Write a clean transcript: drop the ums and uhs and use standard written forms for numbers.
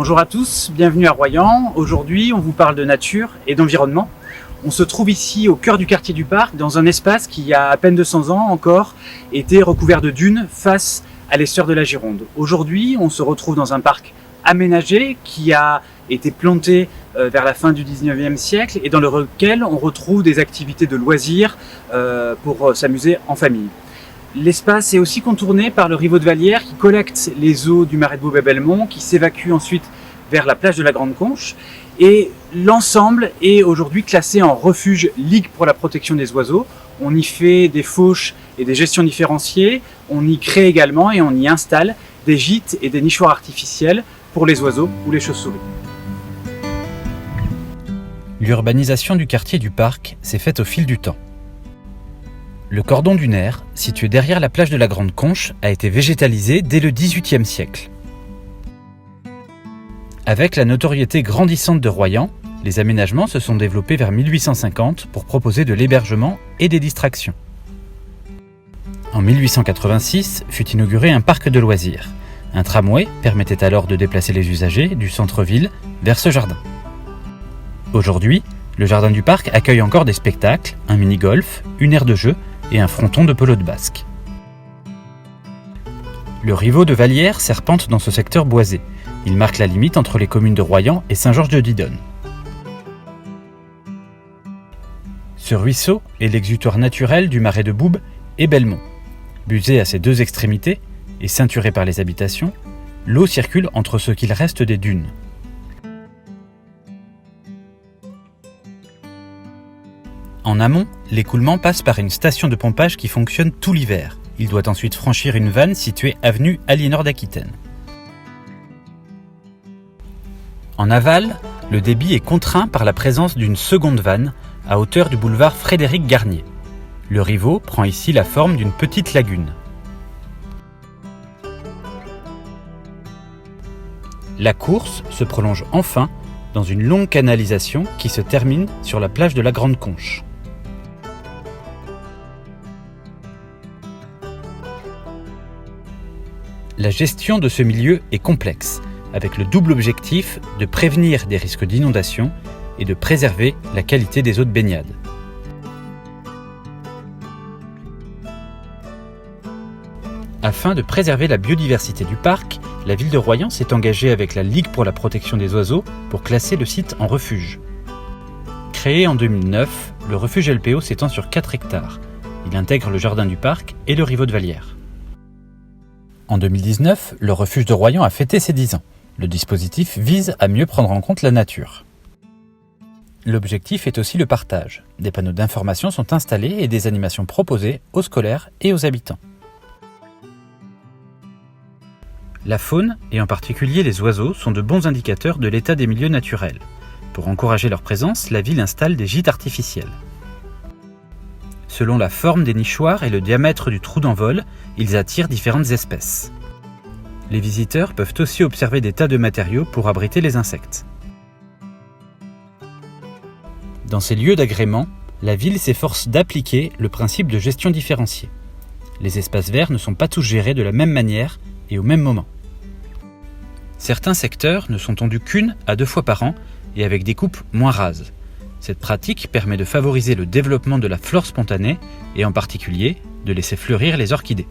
Bonjour à tous, bienvenue à Royan. Aujourd'hui, on vous parle de nature et d'environnement. On se trouve ici au cœur du quartier du Parc, dans un espace qui, il y a à peine 200 ans encore, était recouvert de dunes face à l'estuaire de la Gironde. Aujourd'hui, on se retrouve dans un parc aménagé qui a été planté vers la fin du 19e siècle et dans lequel on retrouve des activités de loisirs pour s'amuser en famille. L'espace est aussi contourné par le Rivaux de Vallières qui collecte les eaux du marais de Boub et Belmont, qui s'évacue ensuite vers la plage de la Grande Conche. Et l'ensemble est aujourd'hui classé en refuge Ligue pour la protection des oiseaux. On y fait des fauches et des gestions différenciées. On y crée également et on y installe des gîtes et des nichoirs artificiels pour les oiseaux ou les chauves-souris. L'urbanisation du quartier du Parc s'est faite au fil du temps. Le cordon dunaire, situé derrière la plage de la Grande Conche, a été végétalisé dès le XVIIIe siècle. Avec la notoriété grandissante de Royan, les aménagements se sont développés vers 1850 pour proposer de l'hébergement et des distractions. En 1886 fut inauguré un parc de loisirs. Un tramway permettait alors de déplacer les usagers du centre-ville vers ce jardin. Aujourd'hui, le jardin du parc accueille encore des spectacles, un mini-golf, une aire de jeu et un fronton de pelote basque. Le Rivaux de Vallières serpente dans ce secteur boisé. Il marque la limite entre les communes de Royan et Saint-Georges-de-Didonne. Ce ruisseau est l'exutoire naturel du marais de Boub et Belmont. Busé à ses deux extrémités et ceinturé par les habitations, l'eau circule entre ce qu'il reste des dunes. En amont, l'écoulement passe par une station de pompage qui fonctionne tout l'hiver. Il doit ensuite franchir une vanne située avenue Aliénor d'Aquitaine. En aval, le débit est contraint par la présence d'une seconde vanne à hauteur du boulevard Frédéric Garnier. Le Rivaux prend ici la forme d'une petite lagune. La course se prolonge enfin dans une longue canalisation qui se termine sur la plage de la Grande Conche. La gestion de ce milieu est complexe, avec le double objectif de prévenir des risques d'inondation et de préserver la qualité des eaux de baignade. Afin de préserver la biodiversité du parc, la ville de Royan s'est engagée avec la Ligue pour la protection des oiseaux pour classer le site en refuge. Créé en 2009, le refuge LPO s'étend sur 4 hectares. Il intègre le jardin du parc et le Rivaux de Vallières. En 2019, le refuge de Royan a fêté ses 10 ans. Le dispositif vise à mieux prendre en compte la nature. L'objectif est aussi le partage. Des panneaux d'information sont installés et des animations proposées aux scolaires et aux habitants. La faune, et en particulier les oiseaux, sont de bons indicateurs de l'état des milieux naturels. Pour encourager leur présence, la ville installe des gîtes artificiels. Selon la forme des nichoirs et le diamètre du trou d'envol, ils attirent différentes espèces. Les visiteurs peuvent aussi observer des tas de matériaux pour abriter les insectes. Dans ces lieux d'agrément, la ville s'efforce d'appliquer le principe de gestion différenciée. Les espaces verts ne sont pas tous gérés de la même manière et au même moment. Certains secteurs ne sont tondus qu'1 à 2 fois par an et avec des coupes moins rases. Cette pratique permet de favoriser le développement de la flore spontanée et en particulier de laisser fleurir les orchidées.